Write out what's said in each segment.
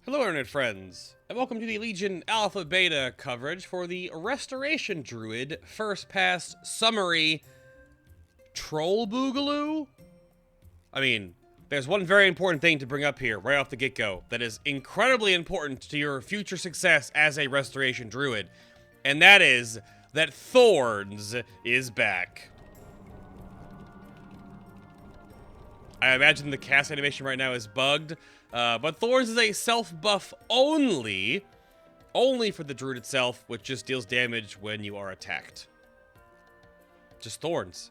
Hello Internet friends, and welcome to the Legion Alpha Beta coverage for the Restoration Druid First Pass Summary Troll Boogaloo? I mean, there's one very important thing to bring up here right off the get-go that is incredibly important to your future success as a Restoration Druid, and that is that Thorns is back. I imagine the cast animation right now is bugged, but Thorns is a self-buff only for the Druid itself, which just deals damage when you are attacked. Just Thorns.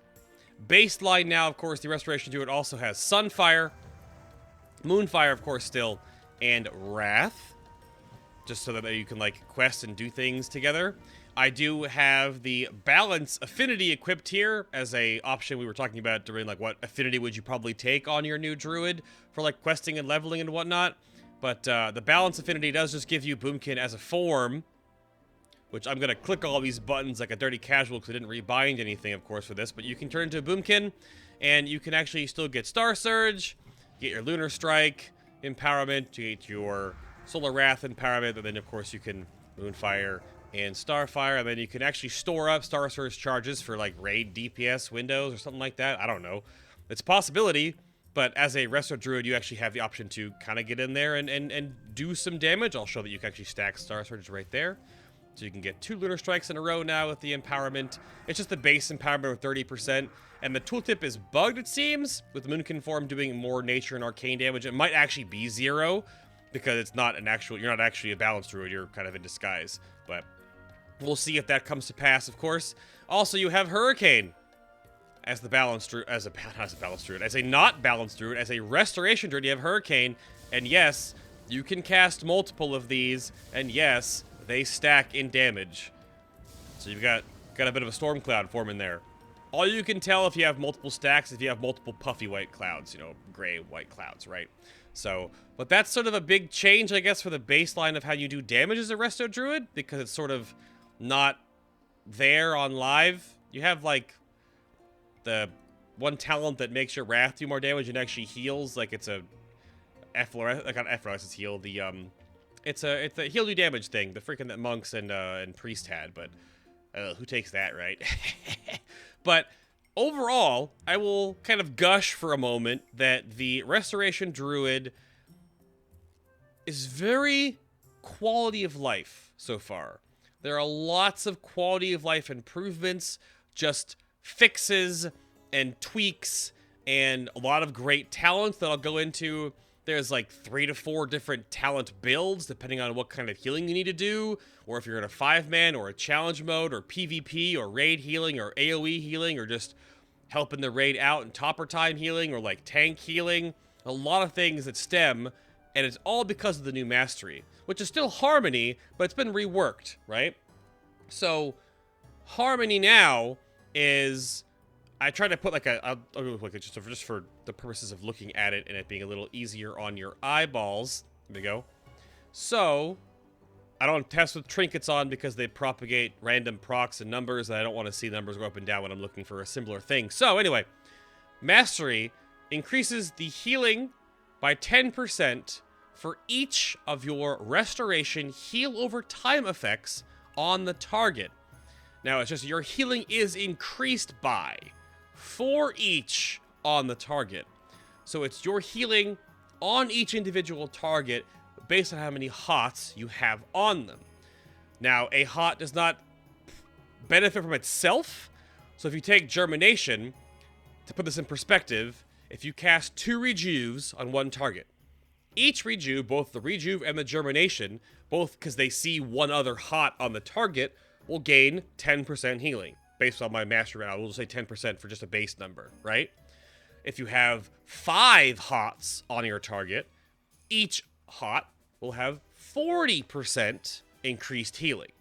Baseline now, of course, the Restoration Druid also has Sunfire, Moonfire, of course, still, and Wrath, just so that you can, like, quest and do things together. I do have the Balance Affinity equipped here as a option we were talking about during, like, what affinity would you probably take on your new Druid for, like, questing and leveling and whatnot. But the Balance Affinity does just give you Boomkin as a form, which I'm going to click all these buttons like a dirty casual because I didn't rebind anything, of course, for this. But you can turn into a Boomkin, and you can actually still get Star Surge, get your Lunar Strike empowerment, get your Solar Wrath empowerment, and then, of course, you can Moonfire and Starfire, and then you can actually store up Star Surge charges for, like, raid DPS windows or something like that. I don't know. It's a possibility, but as a Resto Druid, you actually have the option to kind of get in there and do some damage. I'll show that you can actually stack Star Surges right there. So you can get 2 Lunar Strikes in a row now with the empowerment. It's just the base empowerment of 30%, and the tooltip is bugged, it seems, with Moonkin form doing more nature and arcane damage. It might actually be 0, because it's not an actual, you're not actually a balanced druid, you're kind of in disguise, but we'll see if that comes to pass, of course. Also, you have Hurricane as the balanced druid, as a not balanced druid, as a Restoration Druid, you have Hurricane, and yes, you can cast multiple of these, and yes, they stack in damage. So you've got a bit of a storm cloud forming there. All you can tell if you have multiple stacks is if you have multiple puffy white clouds, you know, gray white clouds, right? So, but that's sort of a big change, I guess, for the baseline of how you do damage as a Resto Druid, because it's sort of not there on live. You have, like, the one talent that makes your Wrath do more damage and actually heals, like it's a like not Efflorescence heal, the it's a heal do damage thing, the freaking that monks and priest had, but who takes that, right? But overall, I will kind of gush for a moment that the Restoration Druid is very quality of life so far. There are lots of quality of life improvements, just fixes and tweaks, and a lot of great talents that I'll go into. There's like 3 to 4 different talent builds, depending on what kind of healing you need to do, or if you're in a 5-man, or a challenge mode, or PvP, or raid healing, or AoE healing, or just helping the raid out and topper time healing, or like tank healing. A lot of things that stem, and it's all because of the new mastery, which is still Harmony, but it's been reworked, right? So Harmony now is, I try to put like I'll look at just for the purposes of looking at it and it being a little easier on your eyeballs. There we go. So I don't test with trinkets on because they propagate random procs and numbers, and I don't want to see numbers go up and down when I'm looking for a similar thing. So anyway, Mastery increases the healing by 10% for each of your Restoration heal over time effects on the target. Now, it's just your healing is increased by for each on the target. So it's your healing on each individual target based on how many HOTS you have on them. Now, a HOT does not benefit from itself. So if you take Germination, to put this in perspective, if you cast 2 Rejuves on one target, each Rejuve, both the Rejuve and the Germination, both because they see one other HOT on the target, will gain 10% healing. Based on my master round, we'll just say 10% for just a base number, right? If you have 5 HOTs on your target, each HOT will have 40% increased healing.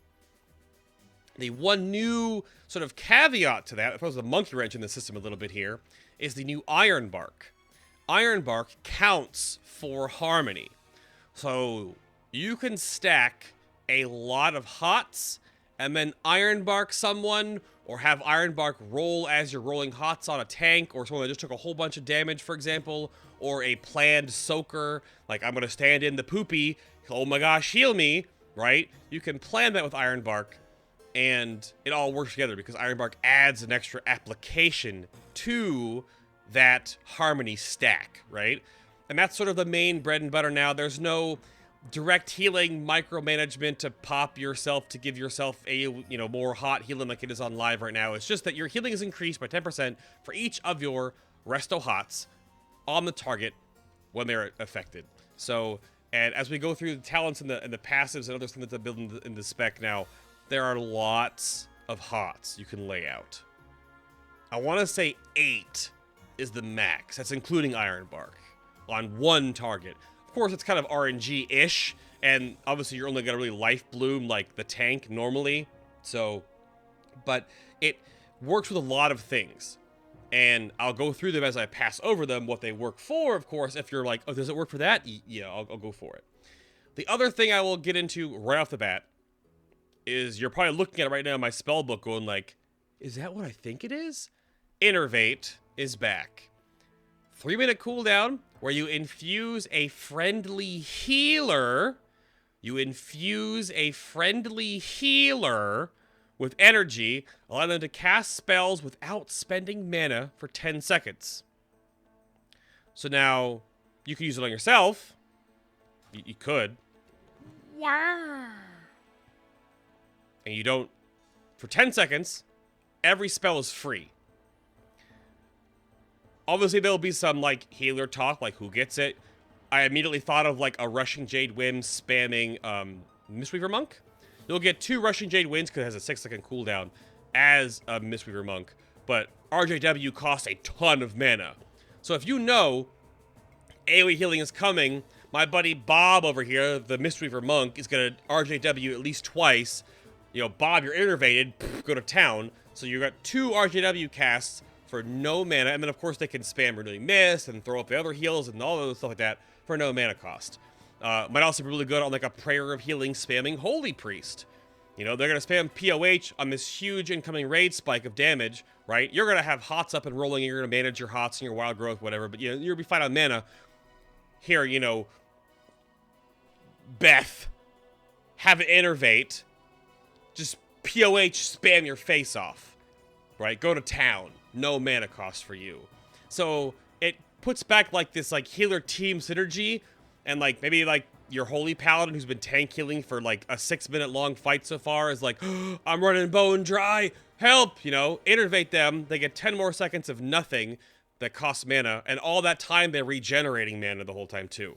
The one new sort of caveat to that, I suppose the monkey wrench in the system a little bit here, is the new Iron Bark. Iron Bark counts for Harmony. So you can stack a lot of HOTs and then Ironbark someone, or have Ironbark roll as you're rolling hots on a tank, or someone that just took a whole bunch of damage, for example, or a planned soaker, like I'm gonna stand in the poopy, oh my gosh, heal me, right? You can plan that with Ironbark, and it all works together because Ironbark adds an extra application to that Harmony stack, right? And that's sort of the main bread and butter now. There's no direct healing micromanagement to pop yourself to give yourself a, more hot healing like it is on live right now. It's just that your healing is increased by 10% for each of your resto hots on the target when they're affected. So, and as we go through the talents and the passives and other things that build in the spec now, there are lots of hots you can lay out. I want to say 8 is the max. That's including Ironbark on one target. Of course, it's kind of RNG-ish, and obviously you're only going to really life bloom like the tank normally. So, but it works with a lot of things. And I'll go through them as I pass over them, what they work for, of course. If you're like, oh, does it work for that? Yeah, I'll go for it. The other thing I will get into right off the bat is you're probably looking at it right now in my spell book going like, is that what I think it is? Innervate is back. 3-minute cooldown where you infuse a friendly healer. You infuse a friendly healer with energy, allowing them to cast spells without spending mana for 10 seconds. So now, you can use it on yourself. You could. Yeah. And you don't... For 10 seconds, every spell is free. Obviously, there'll be some, like, healer talk, like, who gets it? I immediately thought of, like, a Rushing Jade Whim spamming, Mistweaver Monk. You'll get 2 Rushing Jade Winds because it has a 6-second cooldown as a Mistweaver Monk. But RJW costs a ton of mana. So if you know AoE healing is coming, my buddy Bob over here, the Mistweaver Monk, is going to RJW at least twice. Bob, you're innervated, go to town. So you got 2 RJW casts for no mana. And then, of course, they can spam Renewing Mist and throw up the other heals and all of stuff like that for no mana cost. Might also be really good on like a Prayer of Healing spamming Holy Priest. They're going to spam POH on this huge incoming raid spike of damage, right? You're going to have hots up and rolling, and you're going to manage your hots and your wild growth, whatever, but you're going to be fine on mana. Here, Beth, have it innervate, just POH spam your face off, right? Go to town, no mana cost for you. So it puts back like this like healer team synergy. And, like, maybe, like, your Holy Paladin who's been tank healing for, like, a 6-minute long fight so far is like, oh, I'm running bone dry, help, innervate them. They get 10 more seconds of nothing that costs mana, and all that time they're regenerating mana the whole time, too.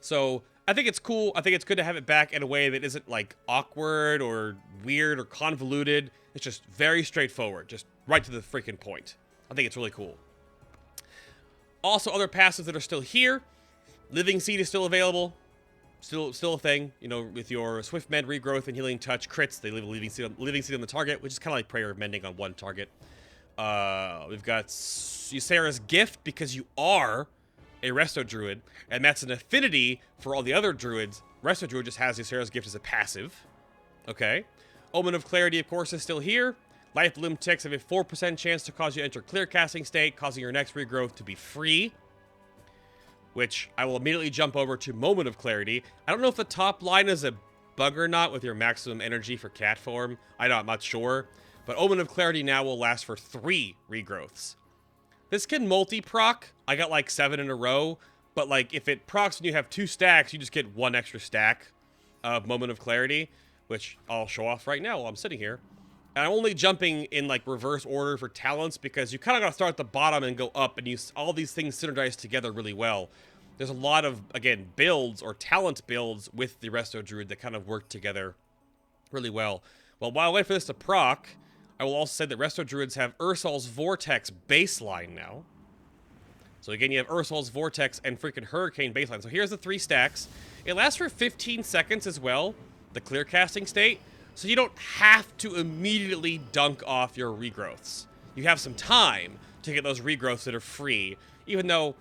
So, I think it's cool. I think it's good to have it back in a way that isn't, like, awkward or weird or convoluted. It's just very straightforward, just right to the freaking point. I think it's really cool. Also, other passives that are still here. Living Seed is still available. Still a thing. With your Swift Mend, Regrowth, and Healing Touch crits, they leave a Living Seed on the target, which is kind of like Prayer of Mending on one target. We've got Ysera's Gift, because you are a Resto Druid, and that's an affinity for all the other Druids. Resto Druid just has Ysera's Gift as a passive. Okay. Omen of Clarity, of course, is still here. Life Bloom ticks have a 4% chance to cause you to enter clear casting state, causing your next regrowth to be free. Which I will immediately jump over to Moment of Clarity. I don't know if the top line is a bug or not with your maximum energy for cat form. I'm not sure. But Omen of Clarity now will last for 3 regrowths. This can multi-proc. I got like 7 in a row. But like if it procs when you have 2 stacks, you just get 1 extra stack of Moment of Clarity. Which I'll show off right now while I'm sitting here. And I'm only jumping in like reverse order for talents because you kind of got to start at the bottom and go up, and all these things synergize together really well. There's a lot of, again, builds or talent builds with the Resto Druid that kind of work together really well. Well, while I wait for this to proc, I will also say that Resto Druids have Ursol's Vortex baseline now. So again, you have Ursol's Vortex and freaking Hurricane baseline. So here's the 3 stacks. It lasts for 15 seconds as well, the clear casting state. So you don't have to immediately dunk off your regrowths. You have some time to get those regrowths that are free, even though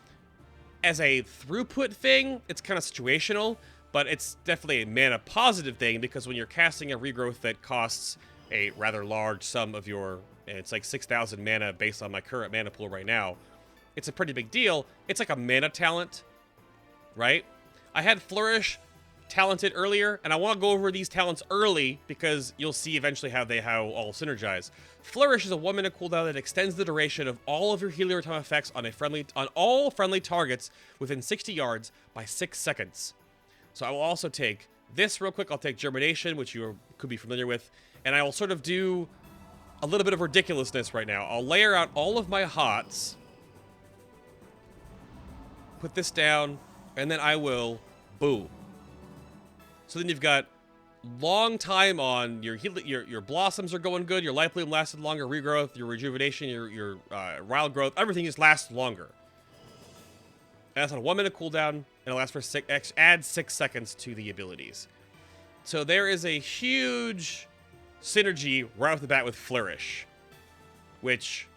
as a throughput thing, it's kind of situational, but it's definitely a mana positive thing because when you're casting a regrowth that costs a rather large sum of your, and it's like 6,000 mana based on my current mana pool right now. It's a pretty big deal. It's like a mana talent, right? I had Flourish talented earlier, and I want to go over these talents early because you'll see eventually how all synergize. Flourish is a 1 minute cooldown that extends the duration of all of your healer time effects on all friendly targets within 60 yards by 6 seconds. So I will also take this real quick. I'll take Germination, which you could be familiar with, and I will sort of do a little bit of ridiculousness right now. I'll layer out all of my hots, put this down, and then I will boom. So then you've got long time on your blossoms are going good, your life bloom lasted longer, regrowth, your rejuvenation, your wild growth, everything just lasts longer. And that's on a 1 minute cooldown, and it lasts for add 6 seconds to the abilities. So there is a huge synergy right off the bat with Flourish, which,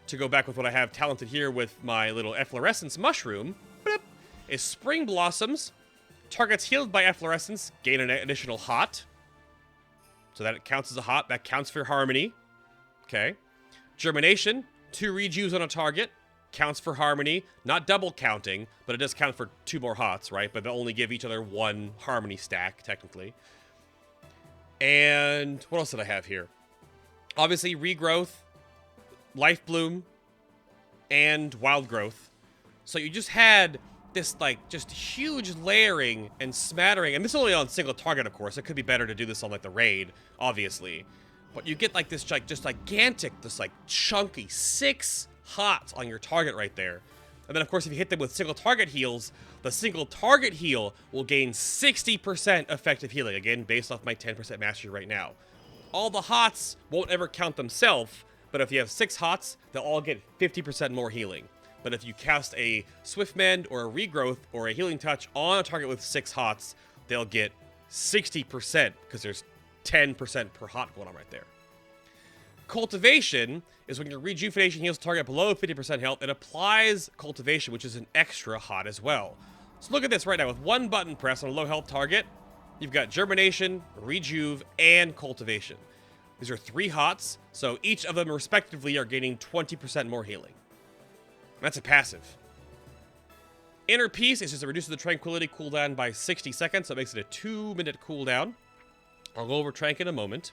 to go back with what I have talented here with my little efflorescence mushroom, is Spring Blossoms. Targets healed by efflorescence gain an additional hot. So that counts as a hot. That counts for harmony. Okay. Germination, 2 rejuves on a target. Counts for harmony. Not double counting, but it does count for 2 more hots, right? But they'll only give each other 1 harmony stack, technically. And what else did I have here? Obviously, regrowth, life bloom, and wild growth. So you just had this, like, just huge layering and smattering. And this is only on single target, of course. It could be better to do this on, like, the raid, obviously. But you get, like, this, like, just gigantic, this, like, chunky 6 hots on your target right there. And then, of course, if you hit them with single target heals, the single target heal will gain 60% effective healing. Again, based off my 10% mastery right now. All the hots won't ever count themselves, but if you have 6 hots, they'll all get 50% more healing. But if you cast a Swift Mend or a Regrowth or a Healing Touch on a target with 6 hots, they'll get 60% because there's 10% per hot going on right there. Cultivation is when your Rejuvenation heals target below 50% health. It applies Cultivation, which is an extra hot as well. So look at this right now. With 1 button press on a low health target, you've got Germination, Rejuve, and Cultivation. These are 3 hots, so each of them respectively are gaining 20% more healing. That's a passive. Inner Peace is just it reduces the Tranquility cooldown by 60 seconds, so it makes it a 2 minute cooldown. I'll go over Trank in a moment.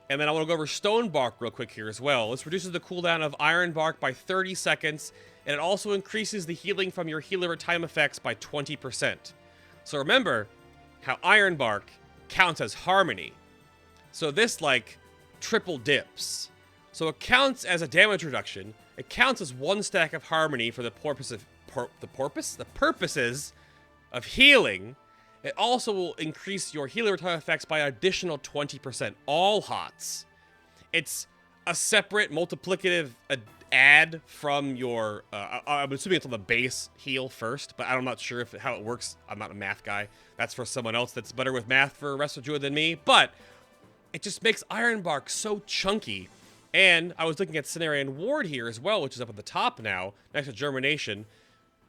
And then I want to go over Stone Bark real quick here as well. This reduces the cooldown of Iron Bark by 30 seconds, and it also increases the healing from your healer time effects by 20%. So remember how Iron Bark counts as harmony. So this, like, triple dips. So it counts as a damage reduction. It counts as 1 stack of harmony for the purposes of healing. It also will increase your healer time effects by an additional 20%. All hots. It's a separate multiplicative add from your... I'm assuming it's on the base heal first, but I'm not sure how it works. I'm not a math guy. That's for someone else that's better with math for Restoration Druid than me. But it just makes Iron Bark so chunky. And I was looking at Cenarian Ward here as well, which is up at the top now, next to Germination.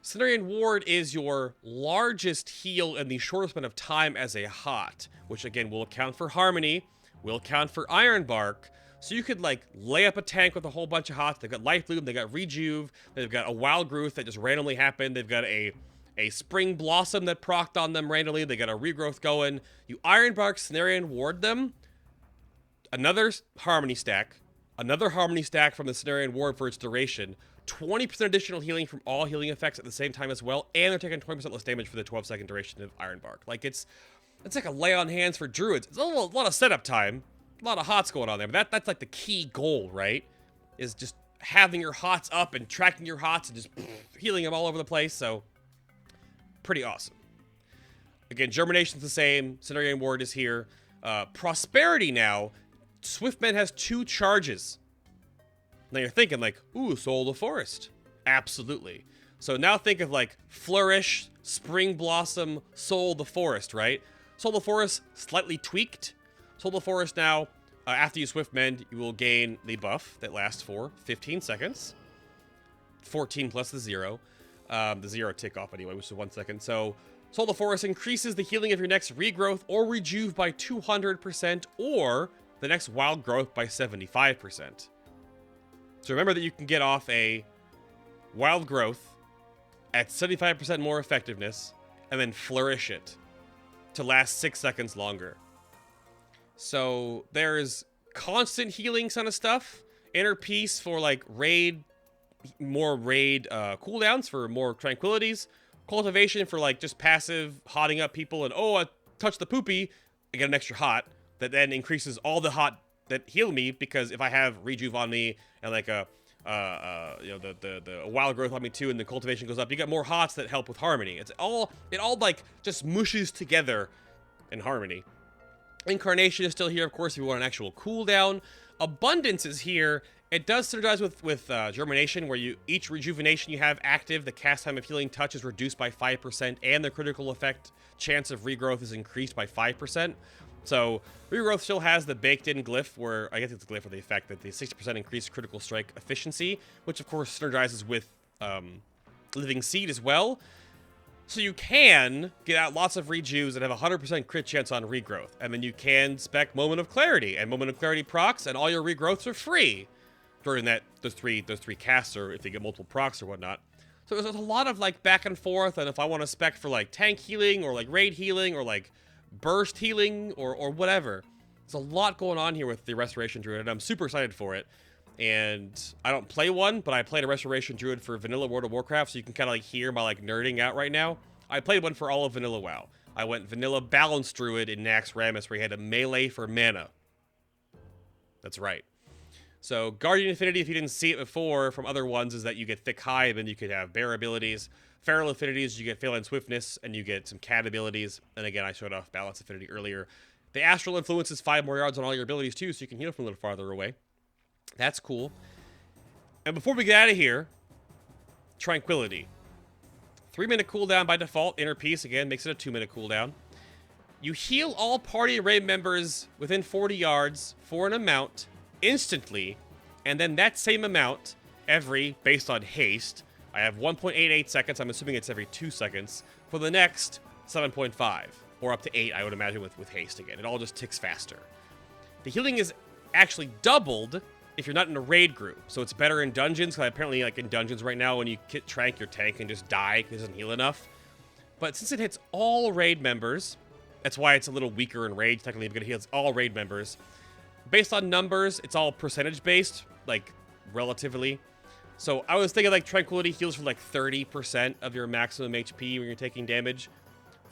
Cenarian Ward is your largest heal in the shortest amount of time as a hot, which again will account for harmony, will account for Iron Bark. So you could, like, lay up a tank with a whole bunch of hots. They've got Life Bloom, they've got Rejuve, they've got a Wild Growth that just randomly happened, they've got a Spring Blossom that procced on them randomly, they got a Regrowth going. You Iron Bark, Cenarian Ward them, another Harmony stack, another Harmony stack from the Cenarian Ward for its duration, 20% additional healing from all healing effects at the same time as well, and they're taking 20% less damage for the 12-second duration of Iron Bark. Like, it's like a lay on hands for druids. It's a lot of setup time, a lot of hots going on there, but that's like the key goal, right? Is just having your hots up and tracking your hots and just healing them all over the place, so pretty awesome. Again, Germination's the same, Cenarian Ward is here. Prosperity now, Swiftman has 2 charges. Now you're thinking, like, ooh, Soul of the Forest. Absolutely. So now think of, like, Flourish, Spring Blossom, Soul of the Forest, right? Soul of the Forest, slightly tweaked. Soul of the Forest now, after you Swift Mend, you will gain the buff that lasts for 15 seconds. 14 plus the 0. The 0 tick off anyway, which is 1 second. So Soul of the Forest increases the healing of your next Regrowth or Rejuve by 200%, or the next wild growth by 75%. So remember that you can get off a wild growth at 75% more effectiveness, and then flourish it to last 6 seconds longer. So there's constant healing kind of stuff. Inner Peace for like more raid cooldowns for more tranquilities. Cultivation for like just passive hotting up people, and oh, I touched the poopy, I get an extra hot that then increases all the hot that heal me, because if I have rejuve on me and like a the wild growth on me too, and the cultivation goes up, you get more hots that help with harmony. It all like just mushes together in harmony. Incarnation is still here, of course, if you want an actual cooldown. Abundance is here. It does synergize with Germination, where each rejuvenation you have active, the cast time of Healing Touch is reduced by 5%, and the critical effect chance of regrowth is increased by 5%. So regrowth still has the baked-in glyph, where I guess it's a glyph of the effect that the 60% increased critical strike efficiency, which of course synergizes with Living Seed as well. So you can get out lots of rejuves that have a 100% crit chance on regrowth, and then you can spec Moment of Clarity, and Moment of Clarity procs, and all your regrowths are free during those three casts, or if you get multiple procs or whatnot. So there's a lot of like back and forth, and if I want to spec for like tank healing or like raid healing or like burst healing or whatever, there's a lot going on here with the Restoration Druid, and I'm super excited for it. And I don't play one, but I played a Restoration Druid for vanilla World of Warcraft, so you can kind of like hear my like nerding out right now. I played one for all of vanilla WoW. I went vanilla Balanced Druid in Nax Rammus, where he had a melee for mana. That's right. So Guardian Affinity, if you didn't see it before from other ones, is that you get Thick Hive and you could have Bear abilities. Feral Affinities, you get Phalanx Swiftness and you get some Cat abilities. And again, I showed off Balance Affinity earlier. The Astral Influence is 5 more yards on all your abilities too, so you can heal from a little farther away. That's cool. And before we get out of here, Tranquility. 3-minute cooldown by default. Inner Peace, again, makes it a 2-minute cooldown. You heal all party raid members within 40 yards for an amount instantly, and then that same amount based on haste. I have 1.88 seconds. I'm assuming it's every 2 seconds for the next 7.5, or up to 8, I would imagine, with haste again. It all just ticks faster. The healing is actually doubled if you're not in a raid group, so it's better in dungeons, because apparently, like in dungeons right now, when you hit Trank, your tank can just die because it doesn't heal enough. But since it hits all raid members, that's why it's a little weaker in raid, technically, because it heals all raid members. Based on numbers, it's all percentage-based, like, relatively. So I was thinking, like, Tranquility heals for, like, 30% of your maximum HP when you're taking damage.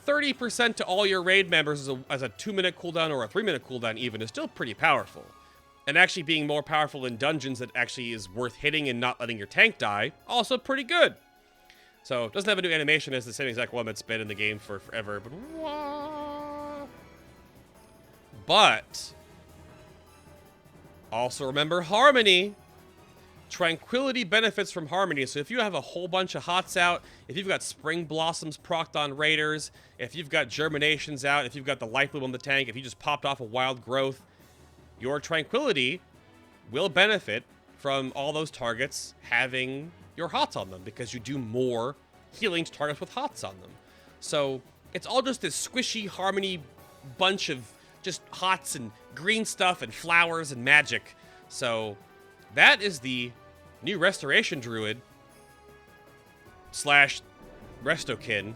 30% to all your raid members as a 2-minute cooldown, or a 3-minute cooldown even, is still pretty powerful. And actually being more powerful in dungeons that actually is worth hitting and not letting your tank die, also pretty good. So, it doesn't have a new animation, as the same exact one that's been in the game for forever, but also remember Harmony. Tranquility benefits from Harmony, so if you have a whole bunch of hots out, if you've got Spring Blossoms procced on Raiders, if you've got Germinations out, if you've got the Life Bloom on the tank, if you just popped off a Wild Growth, your Tranquility will benefit from all those targets having your hots on them, because you do more healing to targets with hots on them. So it's all just this squishy Harmony bunch of just hots and green stuff and flowers and magic. So that is the new Restoration Druid / Restokin.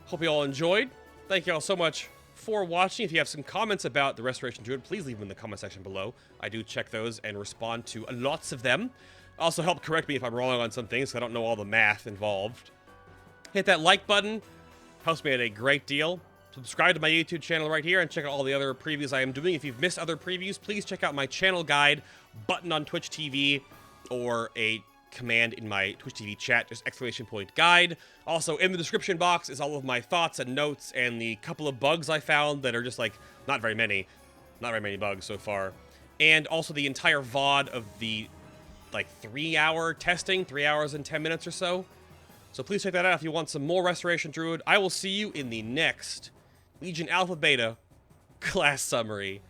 Hope you all enjoyed. Thank you all so much for watching. If you have some comments about the Restoration Druid, please leave them in the comment section below. I do check those and respond to lots of them. Also help correct me if I'm wrong on some things, because I don't know all the math involved. Hit that like button. Helps me out a great deal. Subscribe to my YouTube channel right here and check out all the other previews I am doing. If you've missed other previews, please check out my channel guide button on TwitchTV, or a command in my TwitchTV chat, just !guide. Also, in the description box is all of my thoughts and notes and the couple of bugs I found that are just like, not very many bugs so far. And also the entire VOD of the like 3-hour testing, 3 hours and 10 minutes or so. So please check that out if you want some more Restoration Druid. I will see you in the next Legion Alpha Beta class summary.